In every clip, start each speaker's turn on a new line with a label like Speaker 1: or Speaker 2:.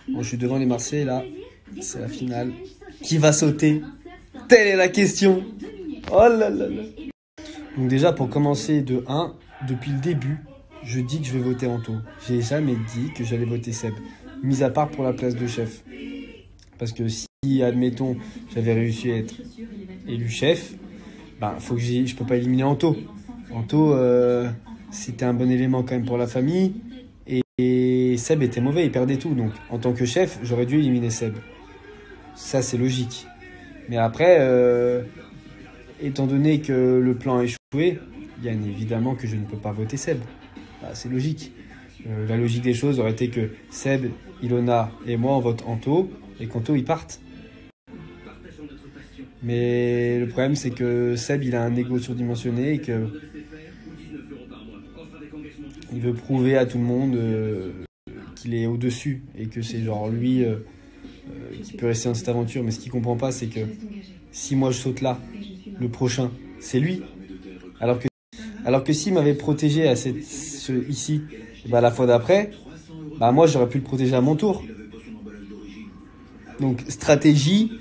Speaker 1: Bon, je suis devant les Marseillais là. C'est la finale. Qui va sauter? Telle est la question. Oh là là là. Donc déjà, pour commencer de 1, depuis le début, je dis que je vais voter Anto. J'ai jamais dit que j'allais voter Seb. Mis à part pour la place de chef. Parce que si, admettons, j'avais réussi à être élu chef, bah, faut que je peux pas éliminer Anto. Anto, c'était un bon élément quand même pour la famille. Et Seb était mauvais, il perdait tout. Donc, en tant que chef, j'aurais dû éliminer Seb. Ça, c'est logique. Mais après, étant donné que le plan a échoué, bien évidemment que je ne peux pas voter Seb. Bah, c'est logique. La logique des choses aurait été que Seb, Ilona et moi, on vote Anto et qu'Anto, il parte. Mais le problème, c'est que Seb, il a un ego surdimensionné et que il veut prouver à tout le monde qu'il est au-dessus et que c'est genre lui qui peut rester dans cette aventure. Mais ce qu'il comprend pas, c'est que si moi je saute là, le prochain, c'est lui. Alors que s'il m'avait protégé à ici, bah, la fois d'après, bah, moi j'aurais pu le protéger à mon tour. Donc stratégie,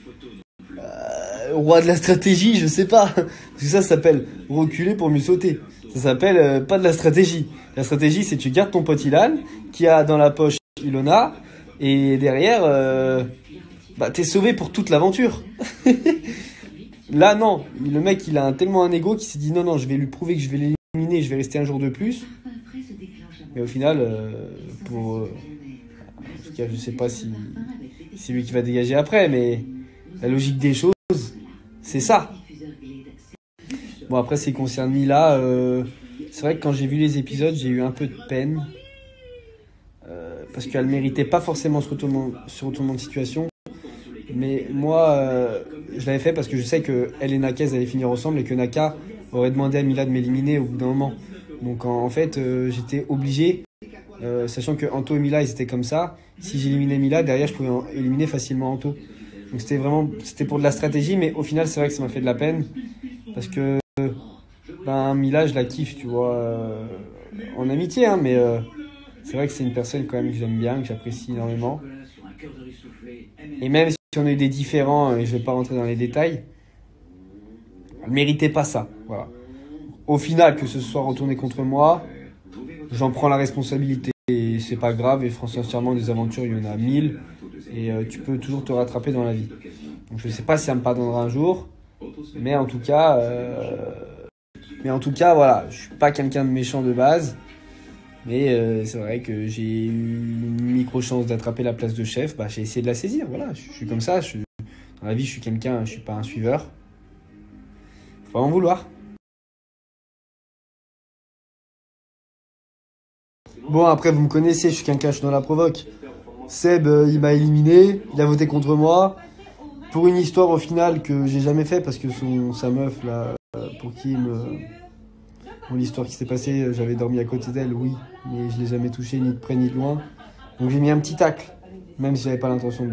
Speaker 1: roi de la stratégie, je sais pas. Parce que ça s'appelle reculer pour mieux sauter. Ça s'appelle pas de la stratégie. La stratégie, c'est tu gardes ton pote Ilan, qui a dans la poche Ilona, et derrière, bah, t'es sauvé pour toute l'aventure. Là, non. Le mec, il a tellement un ego qu'il s'est dit non, je vais lui prouver que je vais l'éliminer, je vais rester un jour de plus. Mais au final, en tout cas, je sais pas si c'est lui qui va dégager après, mais la logique des choses, c'est ça. Bon, après, ce qui concerne Mila, c'est vrai que quand j'ai vu les épisodes, j'ai eu un peu de peine. Parce qu'elle méritait pas forcément ce retournement de situation. Mais moi, je l'avais fait parce que je sais qu'elle et Naka allaient finir ensemble et que Naka aurait demandé à Mila de m'éliminer au bout d'un moment. Donc en fait, j'étais obligé, sachant que Anto et Mila, ils étaient comme ça. Si j'éliminais Mila, derrière, je pouvais éliminer facilement Anto. Donc c'était pour de la stratégie, mais au final, c'est vrai que ça m'a fait de la peine. Parce que Mila, je la kiffe, tu vois, en amitié, hein, mais c'est vrai que c'est une personne quand même que j'aime bien, que j'apprécie énormément. Et même si on a eu des différends, et je ne vais pas rentrer dans les détails, elle ne méritait pas ça. Voilà. Au final, que ce soit retourné contre moi, j'en prends la responsabilité. Et c'est pas grave, et sincèrement, des aventures, il y en a 1000. Et tu peux toujours te rattraper dans la vie. Donc je ne sais pas si ça me pardonnera un jour, mais en tout cas, voilà, je suis pas quelqu'un de méchant de base. Mais c'est vrai que j'ai eu une micro-chance d'attraper la place de chef. Bah, j'ai essayé de la saisir. Voilà, je suis comme ça. Dans la vie, je suis quelqu'un, je suis pas un suiveur. Faut pas m'en vouloir. Bon, après, vous me connaissez, je suis quelqu'un, je suis dans la provoque. Seb, il m'a éliminé, il a voté contre moi. Pour une histoire au final que j'ai jamais fait parce que sa meuf, là, pour qui Bon, l'histoire qui s'est passée, j'avais dormi à côté d'elle, oui, mais je l'ai jamais touchée ni de près ni de loin. Donc j'ai mis un petit tacle, même si j'avais pas l'intention de